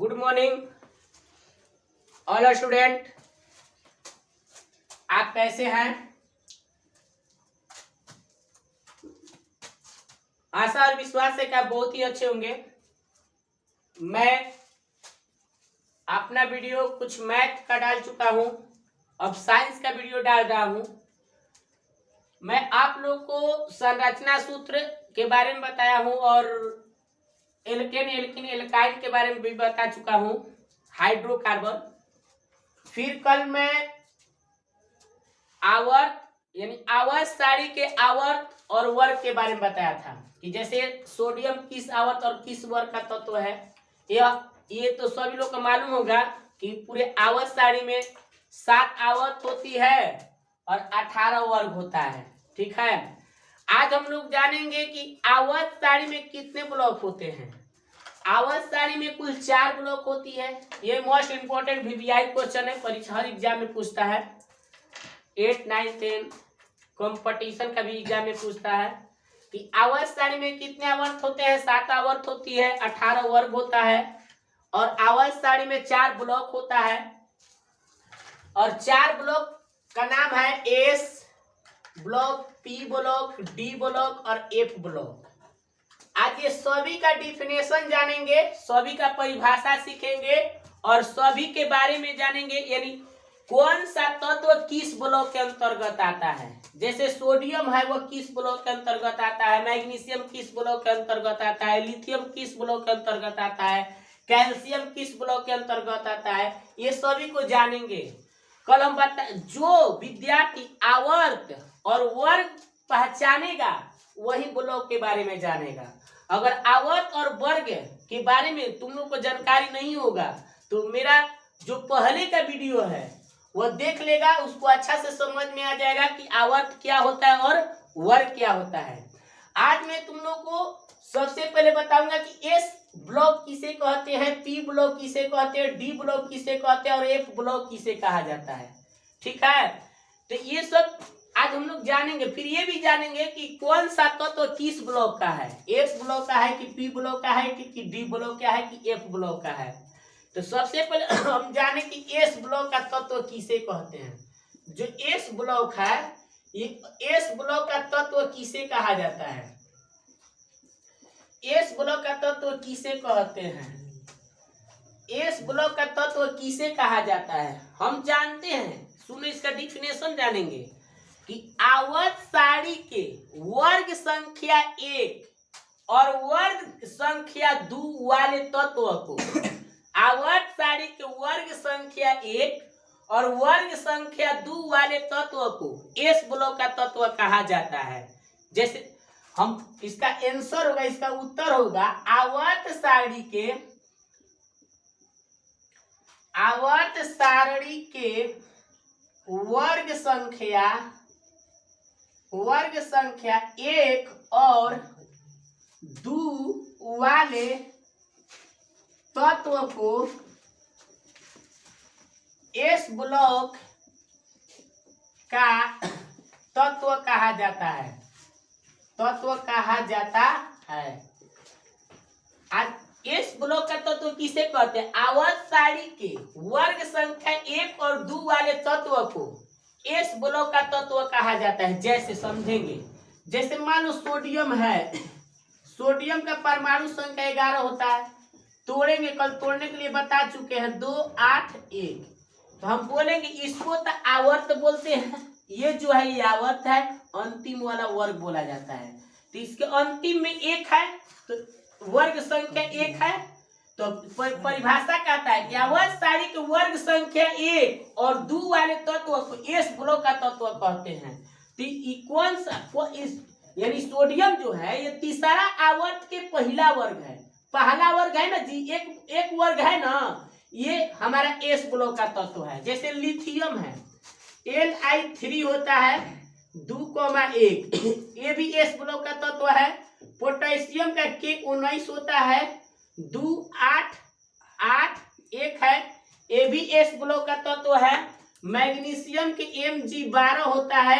Good morning all student. आप कैसे हैं? आशा और विश्वास है कि आप बहुत ही अच्छे होंगे। मैं अपना वीडियो कुछ मैथ का डाल चुका हूं, अब साइंस का वीडियो डाल रहा हूं। मैं आप लोग को संरचना सूत्र के बारे में बताया हूं और एल्केन एल्किन एल्काइल के बारे में भी बता चुका हूं, हाइड्रोकार्बन। फिर कल मैं आवर्त यानी आवर्त सारणी के आवर्त और वर्ग के बारे में बताया था कि जैसे सोडियम किस आवर्त और किस वर्ग का तत्व है। ये तो सभी लोग को मालूम होगा कि पूरे आवर्त सारणी में 7 आवर्त होती है और 18 वर्ग होता है। ठीक है, आज हम लोग जानेंगे कि आवर्त सारणी में कितने ब्लॉक होते हैं। आवर्त सारणी में कुल 4 ब्लॉक होती है। ये मोस्ट इंपोर्टेंट वीवीआई क्वेश्चन है, परीक्षा हर एग्जाम में पूछता है। 8, 9, 10 कंपटीशन का भी एग्जाम में पूछता है कि आवर्त सारणी में कितने आवर्त होते हैं। 7 आवर्त होती है, 18 वर्ग होता है और आवर्त सारणी में 4 ब्लॉक होता है और 4 ब्लॉक का नाम है S block, P block, D block और एफ ब्लॉक। आज ये सभी का डिफिनेशन जानेंगे, सभी का परिभाषा सीखेंगे और सभी के बारे में जानेंगे, यानी कौन सा तत्व किस ब्लॉक के अंतर्गत आता है। जैसे सोडियम है वो किस ब्लॉक के अंतर्गत आता है, मैग्नीशियम किस ब्लॉक के अंतर्गत आता है, लिथियम किस ब्लॉक के अंतर्गत आता है, कैल्शियम किस ब्लॉक के अंतर्गत आता है, ये सभी को जानेंगे। कल हम जो विद्यार्थी आवर्त और वर्ग पहचानेगा वही ब्लॉक के बारे में जानेगा। अगर आवर्त और वर्ग के बारे में तुम लोग को जानकारी नहीं होगा तो मेरा जो पहले का वीडियो है वो देख लेगा, उसको अच्छा से समझ में आ जाएगा कि आवर्त क्या होता है और वर्ग क्या होता है। आज मैं तुम लोग को सबसे पहले बताऊंगा कि एस ब्लॉक किसे कहते हैं, पी ब्लॉक किसे कहते हैं, डी ब्लॉक किसे कहते हैं और एफ ब्लॉक किसे कहा जाता है। ठीक है, तो ये सब आज हम लोग जानेंगे। फिर ये भी जानेंगे कि कौन सा तत्व किस ब्लॉक का है, एस ब्लॉक का है कि पी ब्लॉक का है कि डी ब्लॉक का है कि एफ ब्लॉक का है। तो सबसे पहले हम जाने कि एस ब्लॉक का तत्व किसे कहते हैं। जो एस ब्लॉक है, ये एस ब्लॉक का तत्व किसे कहा जाता है। एस ब्लॉक का तत्व किसे कहते हैं, एस ब्लॉक का तत्व किसे कहा जाता है हम जानते हैं। सुनो, इसका डिफिनेशन जानेंगे कि आवर्त सारणी के वर्ग संख्या 1 और वर्ग संख्या 2 वाले तत्व को, आवर्त सारणी के वर्ग संख्या 1 और वर्ग संख्या 2 वाले तत्व को एस ब्लॉक का तत्व कहा जाता है। जैसे हम इसका आंसर होगा, इसका उत्तर होगा आवर्त सारणी के वर्ग संख्या 1 और 2 वाले तत्व को एस ब्लॉक का तत्व कहा जाता है, आज एस ब्लॉक का तत्व किसे कहते हैं। आवर्त सारणी के वर्ग संख्या 1 और 2 वाले तत्व को एस ब्लॉक का तत्व कहा जाता है। जैसे समझेंगे, जैसे मान लो सोडियम है, सोडियम का परमाणु संख्या 11 होता है। तोड़ेंगे, कल तोड़ने के लिए बता चुके हैं 2, 8, 1। तो हम बोलेंगे इसको तो आवर्त बोलते हैं, ये जो है ये आवर्त है, अंतिम वाला वर्ग बोला जाता है। तो इसके अंतिम में 1 है तो वर्ग संख्या 1 है। तो परिभाषा कहता है कि आवर्त सारणी के वर्ग संख्या 1 और 2 वाले तत्व को एस ब्लॉक का तत्व कहते हैं। तो कौन सा, यानी सोडियम जो है ये तीसरा आवर्त के पहला वर्ग है, पहला वर्ग है ना जी, एक वर्ग है ना, ये हमारा एस ब्लॉक का तत्व है। जैसे लिथियम है, Li3 होता है 2,1, ये भी एस ब्लॉक का तत्व है। पोटेशियम का K19 होता है 2, 8, 8, 1 है, ये भी एस ब्लॉक का तत्व है। मैग्नीशियम के Mg12 होता है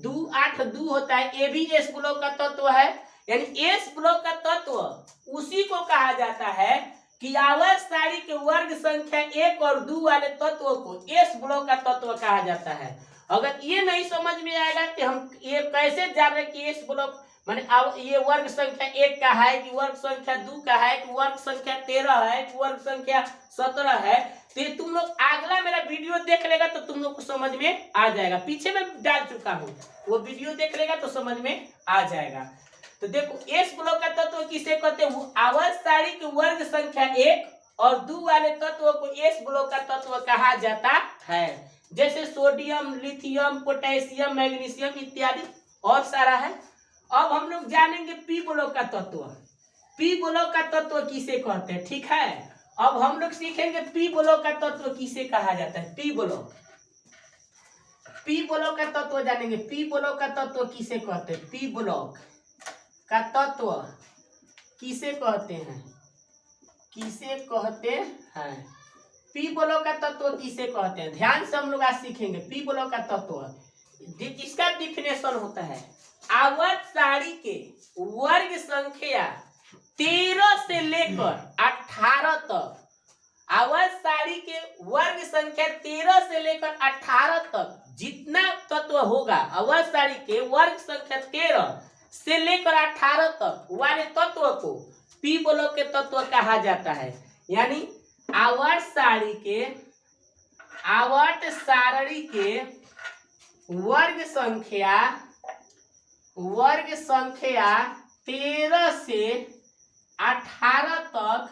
2, 8, 2 होता है, ये भी एस ब्लॉक का तत्व है। यानी एस ब्लॉक का तत्व उसी को कहा जाता है कि आवर्त सारणी के वर्ग संख्या 1 और 2 वाले तत्व को एस ब्लॉक का तत्व कहा जाता है। अगर ये नहीं समझ में आएगा कि हम ये कैसे जान रहे कि एस ब्लॉक माने ये वर्ग संख्या 1 का है कि वर्ग संख्या 2 का है कि वर्ग संख्या 13 है कि वर्ग संख्या 17 है, तो ये तुम लोग अगला मेरा वीडियो देख लेगा तो तुम लोग को समझ में आ जाएगा। पीछे मैं डाल चुका हूँ, वो वीडियो देख लेगा तो समझ में आ जाएगा। तो देखो एस ब्लॉक का तत्व किसे कहते हैं? आवर्त सारणी के वर्ग संख्या 1 और 2 वाले तत्व को एस ब्लॉक का तत्व कहा जाता है। जैसे सोडियम, लिथियम, पोटेशियम, मैग्नीशियम इत्यादि और सारा है। अब हम लोग जानेंगे पी ब्लॉक का तत्व। पी ब्लॉक का तत्व किसे कहते हैं, ठीक है। अब हम लोग सीखेंगे पी ब्लॉक का तत्व किसे कहा जाता है। पी ब्लॉक का तत्व जानेंगे। पी ब्लॉक का तत्व किसे कहते हैं? पी ब्लॉक का तत्व किसे कहते हैं? किसे कहते हैं? पी ब्लॉक का तत्व किसे कहते हैं? ध्यान से हम लोग आज सीखेंगे पी ब्लॉक का तत्व। इसका डिफिनेशन होता है आवर्त सारणी के वर्ग संख्या 13 से लेकर 18 तक। आवर्त सारणी के वर्ग संख्या 13 से लेकर 18 तक जितना तत्व होगा, आवर्त सारणी के वर्ग संख्या 13 से लेकर 18 तक वाले तत्व को पी ब्लॉक के तत्व कहा जाता है। यानी आवर्त सारणी के वर्ग संख्या 13 से 18 तक,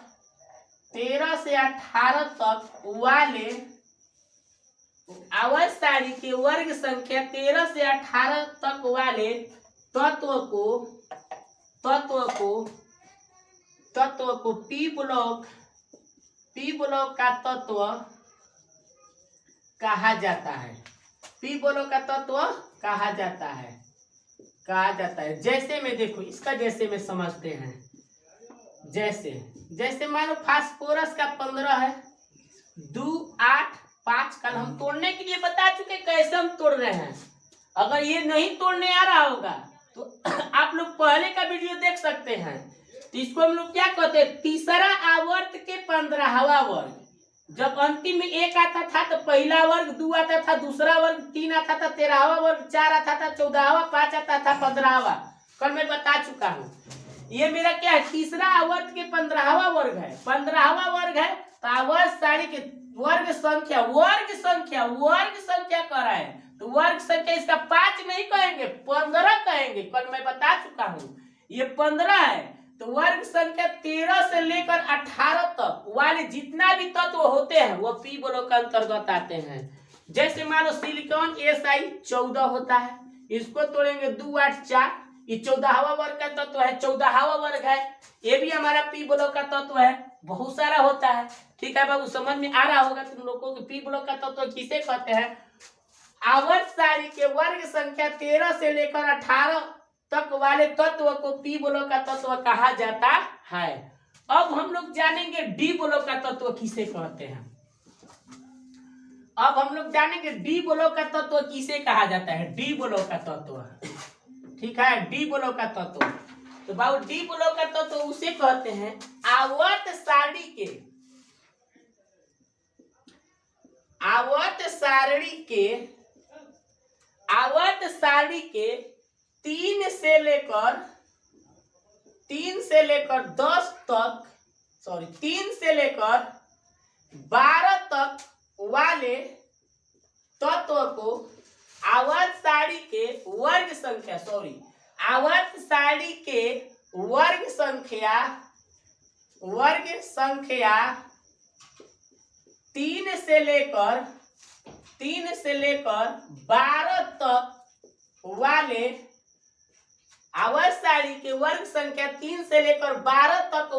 13 से 18 तक वाले आवर्त सारणी के वर्ग संख्या 13 से 18 तक वाले तत्व को पी ब्लॉक का तत्व कहा जाता है। पी ब्लॉक का तत्व कहा जाता है। जैसे में देखो, इसका जैसे में समझते हैं। जैसे मान लो फास्फोरस का 15 है, 2, 8, 5 कल हम तोड़ने के लिए बता चुके कैसे हम तोड़ रहे हैं। अगर ये नहीं तोड़ने आ रहा होगा तो आप लोग पहले का वीडियो देख सकते हैं। तो इसको हम लोग क्या कहते हैं? तीसरा आवर्त के 15वां वर्ग। जब अंतिम में 1 आता था तो पहला वर्ग, 2 आता था, दूसरा वर्ग 3 आता था, 13वां वर्ग 4 आता था, 14वां 5 आता था, 15वां कल मैं बता चुका हूँ। ये मेरा क्या है? तीसरा आवर्त के 15वां वर्ग है। 15वां वर्ग है तो आवर्त सारणी के वर्ग संख्या कह रहा है तो वर्ग संख्या इसका 5 नहीं कहेंगे, 15 कहेंगे। कल मैं बता चुका हूँ ये 15 है। तो वर्ग संख्या 13 से लेकर 18 तक वाले जितना भी तत्व होते हैं वो पी ब्लॉक के अंतर्गत आते हैं। जैसे मान लो सिलिकॉन Si 14 होता है, इसको तोड़ेंगे 2, 8, 4, ये 14वां वर्ग का तत्व है, 14वां वर्ग है। ये भी हमारा पी ब्लॉक का तत्व है। बहुत सारा होता है, ठीक है बाबू, समझ में आ रहा होगा तुम लोगों को। पी ब्लॉक का तत्व किसे कहते हैं? आवर्त सारणी के वर्ग संख्या 13 से लेकर 18 तक वाले तत्व को पी ब्लॉक का तत्व कहा जाता है। अब हम लोग जानेंगे डी ब्लॉक का तत्व किसे कहते हैं। अब हम लोग जानेंगे डी ब्लॉक का तत्व किसे कहा जाता है। डी ब्लॉक का तत्व, ठीक है, डी ब्लॉक का तत्व। तो बाबू डी ब्लॉक का तत्व उसे कहते हैं आवर्त सारणी के 3 से लेकर 12 तक वाले तत्व को आवर्त सारणी के वर्ग संख्या 3 से लेकर 12 तक वाले आवर्त सारणी के वर्ग संख्या 3 से लेकर 12 तक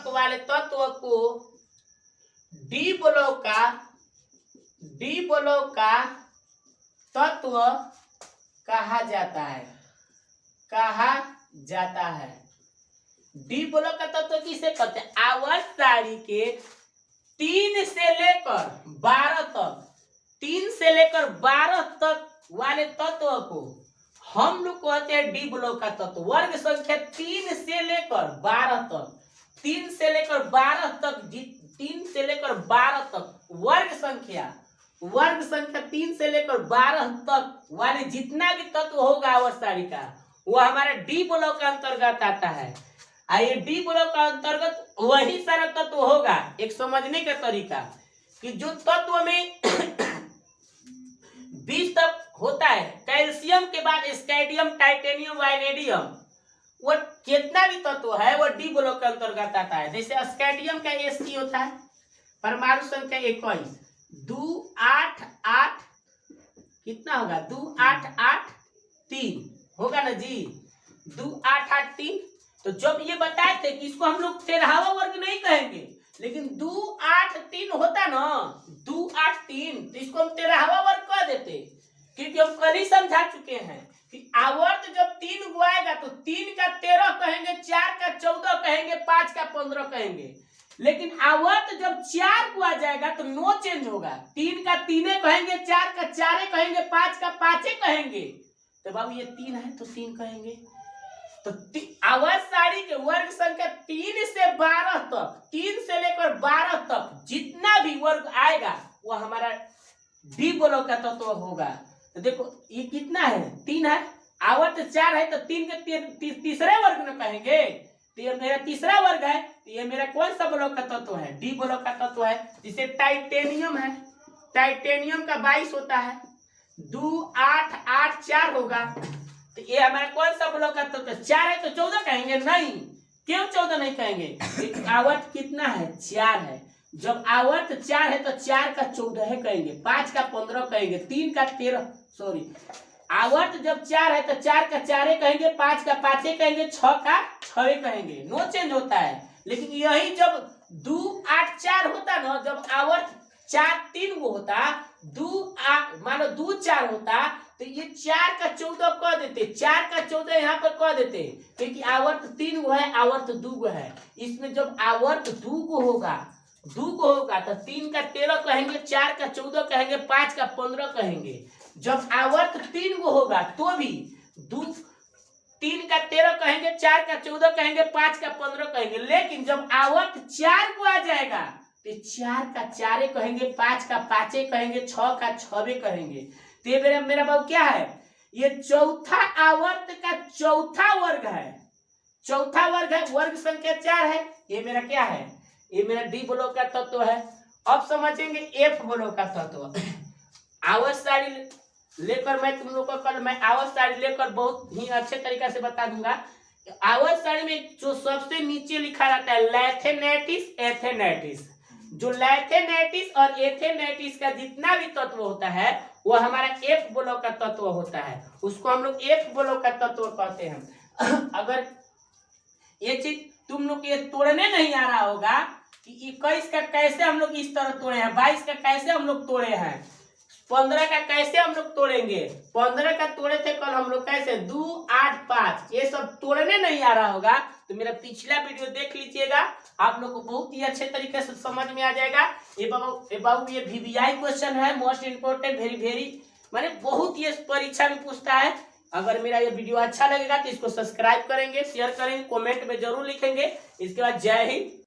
वाले तत्व को डी ब्लॉक का तत्व कहा जाता है। डी ब्लॉक का तत्व किसे कहते हैं? आवर्त सारणी के 3 से लेकर 12 तक वाले तत्व को हम लोग कहते हैं डी ब्लॉक का तत्व वर्ग संख्या 3 से लेकर 12 तक, 3 से लेकर 12 तक, 3 से लेकर 12 तक वर्ग संख्या 3 से लेकर 12 तक वाले जितना भी तत्व होगा आवर्त सारणी का वो हमारा डी ब्लॉक का अंतर्गत आता है। ये डी ब्लॉक का अंतर्गत वही सारा तत्व होगा। एक समझने का तरीका कि जो तत्व में 20 तक होता है, कैल्शियम के बाद स्कैंडियम, टाइटेनियम, वाइनेडियम, वो कितना भी तत्व है वो डी ब्लॉक के अंतर्गत आता है। जैसे स्कैंडियम का Sc होता है परमाणु संख्या 21, 2 8 8 कितना होगा 2 8 8 3 होगा ना जी, 2 8 8 3। तो जब ये बताए थे कि इसको हम लोग 13वां वर्ग नहीं कहेंगे, लेकिन 2 8 3 होता ना, 2 8 3, तो इसको हम 13वां वर्ग कह देते, क्योंकि हम कल ही समझा चुके हैं कि आवर्त जब 3 को आएगा तो 3 का 13 कहेंगे, 4 का 14 कहेंगे, 5 का 15 कहेंगे। लेकिन आवर्त जब 4 को आ जाएगा तो नो चेंज होगा, 3 का 3 कहेंगे, 4 का 4 कहेंगे, 5 का 5 कहेंगे। तो बाबू ये 3 है तो 3 कहेंगे। तो आवर्त सारणी के वर्ग संख्या 3 से 12 तक, 3 से लेकर 12 तक जितना भी वर्ग आएगा वो हमारा डी ब्लॉक का तत्व होगा। तो देखो ये कितना है 3 है, आवर्त 4 है तो 3 के तीसरे वर्ग में कहेंगे, तो ये मेरा तीसरा वर्ग है, तो ये मेरा कौन सा ब्लॉक का तत्व है, डी ब्लॉक का तत्व है। जिसे टाइटेनियम है, टाइटेनियम का 22 होता है, 2 8 8 4 होगा, तो ये हमारा कौन सा ब्लॉक का तत्व है, 4 है तो 14 कहेंगे नहीं, क्यों 14 नहीं कहेंगे, आवर्त कितना है 4 है, जब आवर्त 4 है तो 4 का 14 कहेंगे, 5 का 15 कहेंगे, 3 का 13 सॉरी, आवर्त जब 4 है तो 4 का 4 कहेंगे, 5 का 5 कहेंगे, 6 का 6 कहेंगे, नो चेंज होता है। लेकिन यही जब 2 8 4 होता ना, जब आवर्त 4 3 को होता, 2 8 मानो 2 4 होता, तो ये 4 का 14 कह देते, 4 का 14 यहाँ पर कह देते, क्योंकि आवर्त 3 को है, आवर्त 2 को है। इसमें जब आवर्त 2 को होगा तो 3 का 13 कहेंगे, 4 का 14 कहेंगे, 5 का 15 कहेंगे। जब आवर्त 3 को होगा तो भी 3 का 13 कहेंगे, 4 का 14 कहेंगे, 5 का 15 कहेंगे। लेकिन जब आवर्त 4 को आ जाएगा तो 4 का 4 कहेंगे, 5 का 5 कहेंगे, 6 का 6 कहेंगे। तो ये मेरा बाबू क्या है, ये चौथा आवर्त का चौथा वर्ग है, चौथा वर्ग है, वर्ग संख्या 4 है। ये मेरा क्या है, ये मेरा डी ब्लॉक का तत्व है। अब समझेंगे एफ ब्लॉक का तत्व। आवर्त सारणी लेकर मैं तुम लोग को कल मैं आवर्त सारणी लेकर बहुत ही अच्छे तरीका से बता दूंगा। आवर्त सारणी में जो सबसे नीचे लिखा रहता है लैथेनेटिस एथेनेटिस, जो लैथेनेटिस और एथेनेटिस का जितना भी तत्व होता है वो हमारा एफ ब्लॉक का तत्व होता है, उसको हम लोग एफ ब्लॉक का तत्व कहते हैं। अगर ये चीज तुम लोग ये तोड़ने नहीं आ रहा होगा कि 21 का कैसे हम लोग इस तरह तोड़े हैं, 22 का कैसे हम लोग तोड़े हैं, 15 का कैसे हम लोग तोड़ेंगे, 15 का तोड़े थे कल हम लोग कैसे 2 8 5, ये सब तोड़ने नहीं आ रहा होगा तो मेरा पिछला वीडियो देख लीजिएगा, आप लोग को बहुत ही अच्छे तरीके से समझ में आ जाएगा। ये बाबू ये VVI क्वेश्चन है, मोस्ट इम्पोर्टेंट, वेरी माने बहुत ये परीक्षा में पूछता है। अगर मेरा ये वीडियो अच्छा लगेगा तो इसको सब्सक्राइब करेंगे, शेयर करेंगे, कमेंट में जरूर लिखेंगे। इसके बाद जय हिंद।